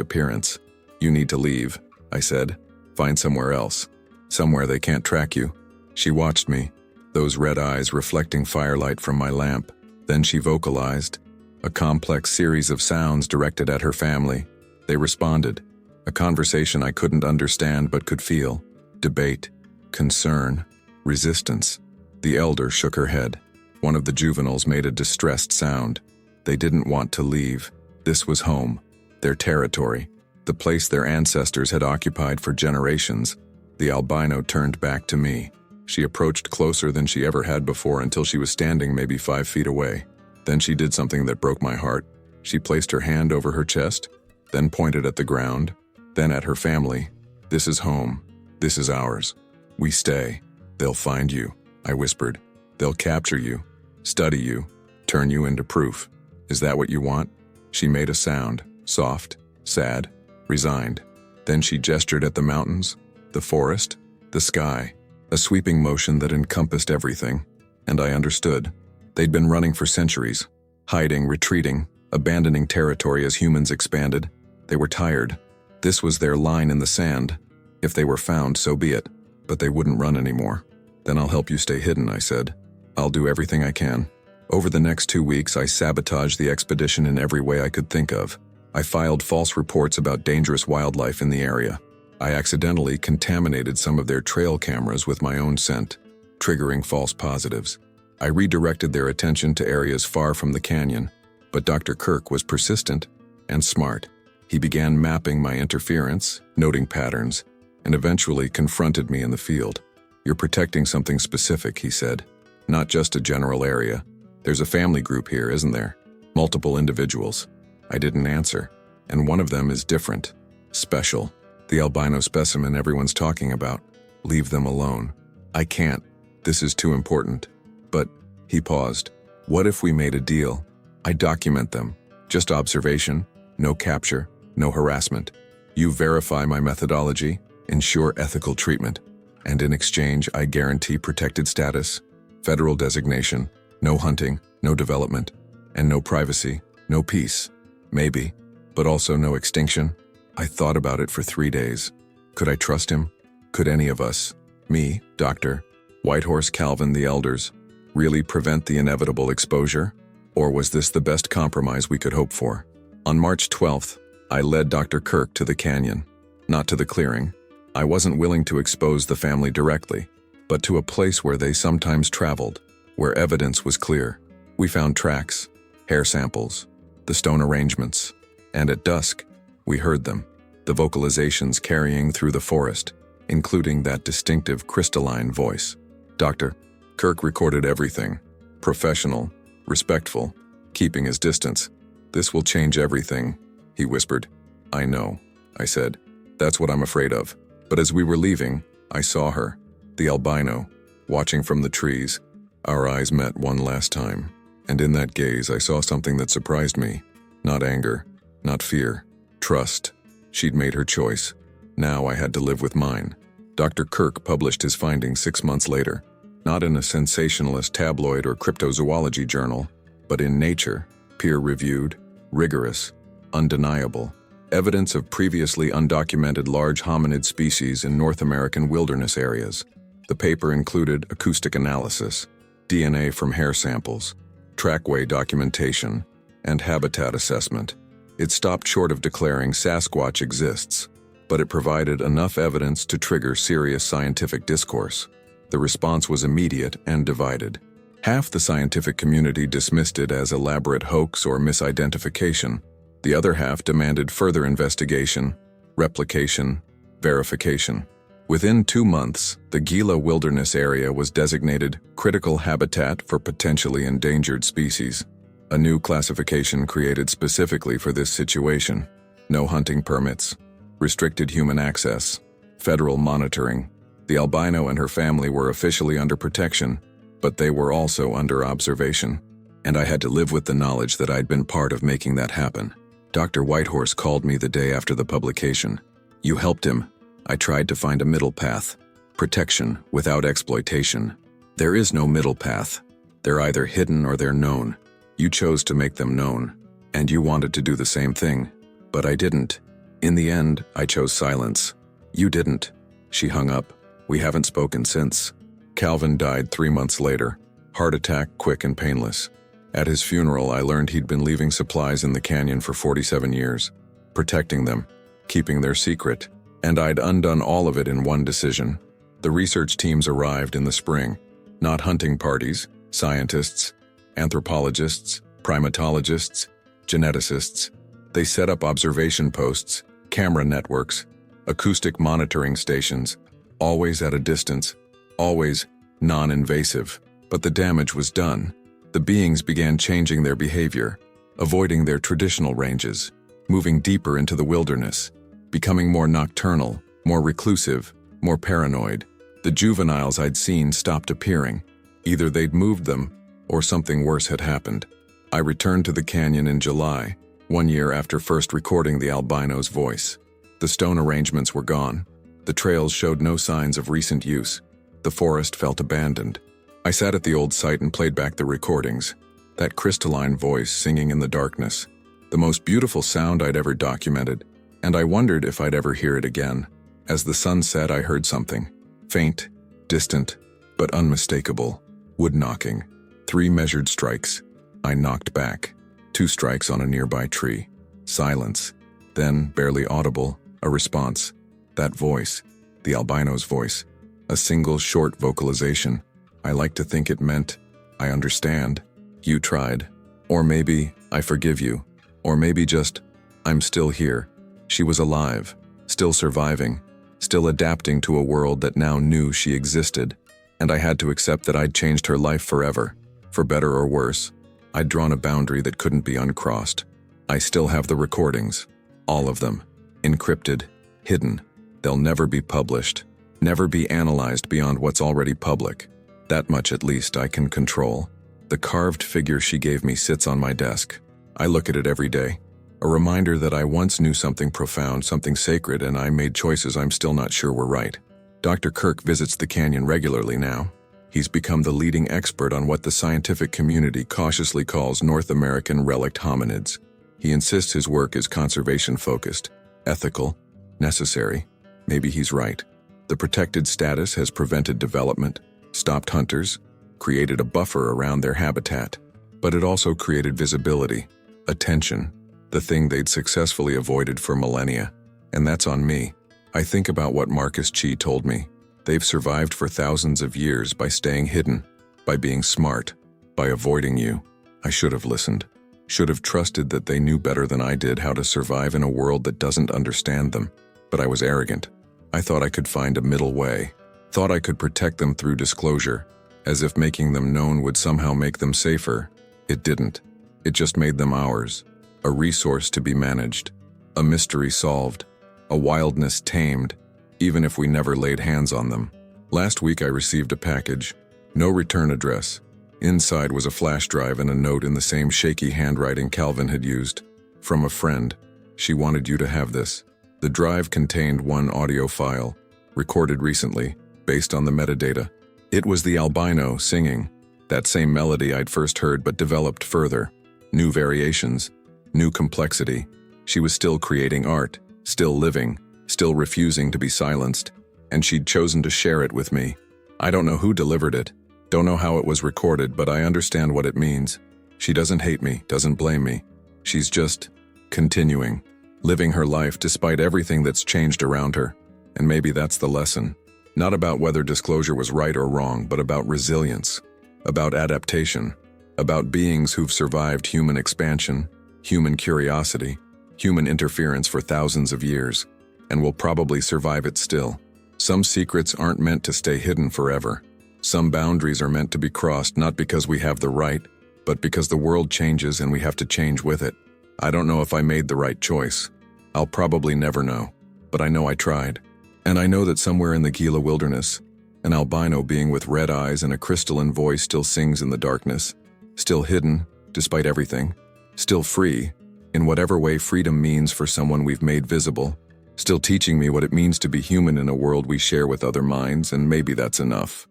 Speaker 1: appearance. You need to leave, I said. Find somewhere else. Somewhere they can't track you. She watched me, those red eyes reflecting firelight from my lamp. Then she vocalized, a complex series of sounds directed at her family. They responded, a conversation I couldn't understand but could feel. Debate, concern, resistance. The elder shook her head. One of the juveniles made a distressed sound. They didn't want to leave. This was home, their territory, the place their ancestors had occupied for generations. The albino turned back to me. She approached closer than she ever had before until she was standing maybe 5 feet away. Then she did something that broke my heart. She placed her hand over her chest. then pointed at the ground, then at her family. "This is home. This is ours. We stay. They'll find you," I whispered. "They'll capture you, study you, turn you into proof. Is that what you want?" She made a sound, soft, sad, resigned. Then she gestured at the mountains, the forest, the sky, a sweeping motion that encompassed everything. And I understood. They'd been running for centuries, hiding, retreating, abandoning territory as humans expanded. They were tired. This was their line in the sand. If they were found, so be it. But they wouldn't run anymore. "Then I'll help you stay hidden," I said. "I'll do everything I can." Over the next 2 weeks, I sabotaged the expedition in every way I could think of. I filed false reports about dangerous wildlife in the area. I accidentally contaminated some of their trail cameras with my own scent, triggering false positives. I redirected their attention to areas far from the canyon, but Dr. Kirk was persistent and smart. He began mapping my interference, noting patterns, and eventually confronted me in the field. "You're protecting something specific," he said. "Not just a general area. There's a family group here, isn't there? Multiple individuals." I didn't answer. "And one of them is different. Special. The albino specimen everyone's talking about. Leave them alone." "I can't. This is too important." "But," he paused, "what if we made a deal? I document them. Just observation, no capture, no harassment. You verify my methodology, ensure ethical treatment, and in exchange I guarantee protected status, federal designation, no hunting, no development, and no privacy, no peace. Maybe, but also no extinction." I thought about it for 3 days. Could I trust him? Could any of us, me, Dr. Whitehorse, Calvin, the elders, really prevent the inevitable exposure? Or was this the best compromise we could hope for? On March 12th, I led Dr. Kirk to the canyon, not to the clearing. I wasn't willing to expose the family directly, but to a place where they sometimes traveled, where evidence was clear. We found tracks, hair samples, the stone arrangements, and at dusk, we heard them, the vocalizations carrying through the forest, including that distinctive crystalline voice. Dr. Kirk recorded everything, professional, respectful, keeping his distance. "This will change everything," he whispered. "I know," I said. "That's what I'm afraid of." But as we were leaving, I saw her, the albino, watching from the trees. Our eyes met one last time, and in that gaze I saw something that surprised me. Not anger, not fear, trust. She'd made her choice. Now I had to live with mine. Dr. Kirk published his findings 6 months later, not in a sensationalist tabloid or cryptozoology journal, but in Nature, peer-reviewed, rigorous, undeniable, evidence of previously undocumented large hominid species in North American wilderness areas. The paper included acoustic analysis, DNA from hair samples, trackway documentation, and habitat assessment. It stopped short of declaring Sasquatch exists, but it provided enough evidence to trigger serious scientific discourse. The response was immediate and divided. Half the scientific community dismissed it as elaborate hoax or misidentification. The other half demanded further investigation, replication, verification. Within 2 months, the Gila Wilderness Area was designated critical habitat for potentially endangered species. A new classification created specifically for this situation. No hunting permits, restricted human access, federal monitoring. The albino and her family were officially under protection, but they were also under observation. And I had to live with the knowledge that I'd been part of making that happen. Dr. Whitehorse called me the day after the publication. "You helped him." I tried to find a middle path. Protection without exploitation. There is no middle path. They're either hidden or they're known. You chose to make them known, and you wanted to do the same thing. But I didn't. In the end, I chose silence. You didn't. She hung up. We haven't spoken since. Calvin died 3 months later. Heart attack, quick and painless. At his funeral, I learned he'd been leaving supplies in the canyon for 47 years, protecting them, keeping their secret, and I'd undone all of it in one decision. The research teams arrived in the spring. Not hunting parties, scientists, anthropologists, primatologists, geneticists. They set up observation posts, camera networks, acoustic monitoring stations, always at a distance, always non-invasive. But the damage was done. The beings began changing their behavior, avoiding their traditional ranges, moving deeper into the wilderness, becoming more nocturnal, more reclusive, more paranoid. The juveniles I'd seen stopped appearing. Either they'd moved them, or something worse had happened. I returned to the canyon in July, 1 year after first recording the albino's voice. The stone arrangements were gone. The trails showed no signs of recent use. The forest felt abandoned. I sat at the old site and played back the recordings. That crystalline voice singing in the darkness. The most beautiful sound I'd ever documented, and I wondered if I'd ever hear it again. As the sun set, I heard something. Faint, distant, but unmistakable. Wood knocking. 3 measured strikes. I knocked back. 2 strikes on a nearby tree. Silence. Then, barely audible, a response. That voice. The albino's voice. A single short vocalization. I like to think it meant, I understand. You tried. Or maybe, I forgive you. Or maybe just, I'm still here. She was alive. Still surviving. Still adapting to a world that now knew she existed. And I had to accept that I'd changed her life forever. For better or worse. I'd drawn a boundary that couldn't be uncrossed. I still have the recordings. All of them. Encrypted. Hidden. They'll never be published. Never be analyzed beyond what's already public. That much at least I can control. The carved figure she gave me sits on my desk. I look at it every day. A reminder that I once knew something profound, something sacred, and I made choices I'm still not sure were right. Dr. Kirk visits the canyon regularly now. He's become the leading expert on what the scientific community cautiously calls North American relict hominids. He insists his work is conservation-focused, ethical, necessary. Maybe he's right. The protected status has prevented development, stopped hunters, created a buffer around their habitat. But it also created visibility, attention, the thing they'd successfully avoided for millennia. And that's on me. I think about what Marcus Chi told me. They've survived for thousands of years by staying hidden, by being smart, by avoiding you. I should have listened. Should have trusted that they knew better than I did how to survive in a world that doesn't understand them. But I was arrogant. I thought I could find a middle way. Thought I could protect them through disclosure, as if making them known would somehow make them safer. It didn't. It just made them ours. A resource to be managed. A mystery solved. A wildness tamed, even if we never laid hands on them. Last week I received a package. No return address. Inside was a flash drive and a note in the same shaky handwriting Calvin had used. From a friend. She wanted you to have this. The drive contained one audio file, recorded recently, based on the metadata. It was the albino singing. That same melody I'd first heard but developed further. New variations. New complexity. She was still creating art. Still living, still refusing to be silenced, and she'd chosen to share it with me. I don't know who delivered it, don't know how it was recorded, but I understand what it means. She doesn't hate me, doesn't blame me. She's just continuing, living her life despite everything that's changed around her. And maybe that's the lesson. Not about whether disclosure was right or wrong, but about resilience, about adaptation, about beings who've survived human expansion, human curiosity, human interference for thousands of years, and will probably survive it still. Some secrets aren't meant to stay hidden forever. Some boundaries are meant to be crossed not because we have the right, but because the world changes and we have to change with it. I don't know if I made the right choice. I'll probably never know, but I know I tried. And I know that somewhere in the Gila wilderness, an albino being with red eyes and a crystalline voice still sings in the darkness, still hidden, despite everything, still free, in whatever way freedom means for someone we've made visible, still teaching me what it means to be human in a world we share with other minds, and maybe that's enough.